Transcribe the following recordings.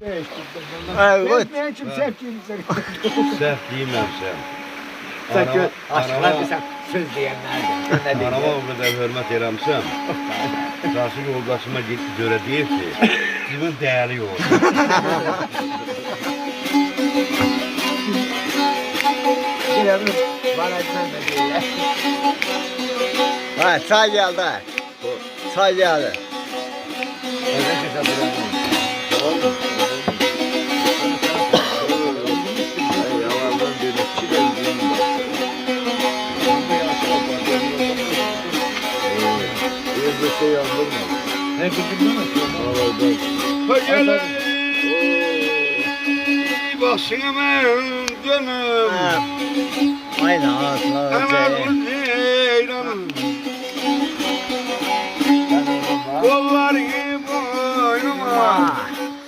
Ne için sevdiğinizi? Səhv deyilməmsən. Sen aşklar bize söz diyenlerden. Anama o qədər hörmət eləmişəm. Cansız yoldaşıma görə deyir ki, sizin dəyəri yox. Bilelim, bana etmem de değil. Ha, çay geldi. Çay geldi. Ne kızım Gel başına mən dönüm. Aynen ağzına. Əməl ceyranım. Kollar gibi boynuma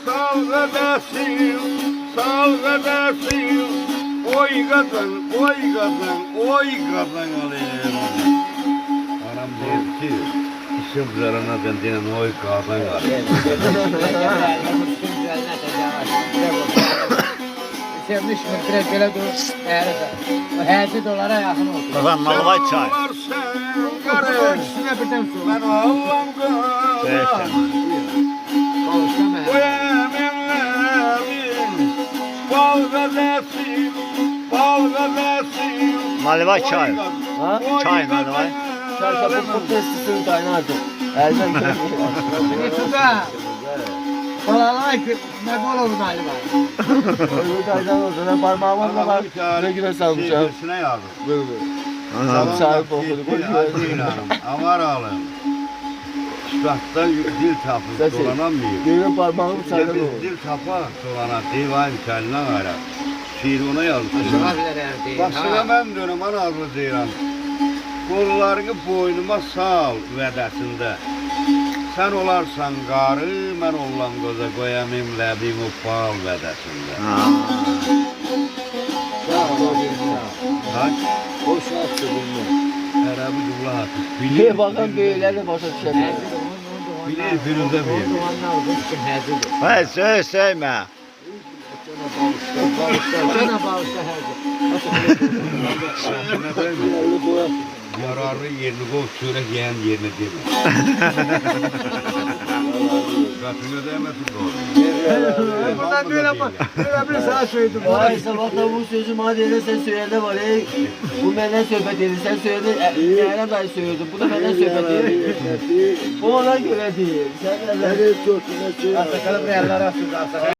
salgıdasın, salgıdasın. Oy kadın, oy kadın, oy kadın alayım. Anam deyir ki, işim zarana dendinen oy kadın alayım. Sevmiş mi? Direkt böyle dur. Her dolara yakın olsun. Kazan Malvay çay. Sen karış, Üstüne birden su. ben Allah'ım kadın. Kavuşsam O eminlerin bal gazesi, bal gazesi. Malvay çay. Ha? Çay Malvay. Testisi kaynardı. Elden Suda. Kolalay ne bol olur galiba. Öyle kaydan olsa ben parmağıma da var. Ne güne salmışım. Birisine yardım. Böyle. Aha. Sahip oldu. Aman ağlam. Şubattan dil tapıp Sesi. dolanamıyor. Benim parmağım Biz sayıda oldu. dil tapa dolanan divan kendine gayrı. Şiir ona yazmışım. Başına ben diyorum ana arzu deyirəm. Qollarını boynuma sal vədəsində. Sən olarsan qarı, mən olan qoza qoyamım ləbim o fal vədəsində. Kaç? Boşuna attı bunu. Ərəbi duvla atıb. Bir bakan böyleyle başa düşemiyor. Bilir Firuzə bilir. Hayır söyleme. Cana bağışla her Sənə deyil mi? Yararlı yerini qov, çörək yeyən yerini demir. Qatını deməsin doğru. Buradan böyle bir sana söyledim. Vay sabahta bu sözü madene sen söyledi var. Bu benden sohbet edin. Sen söyledin. Meğer'e dahi söyledin. Bu da benden sohbet edin. Bu ona göre değil. Sen de... Asakalı buraya yerler atıyoruz.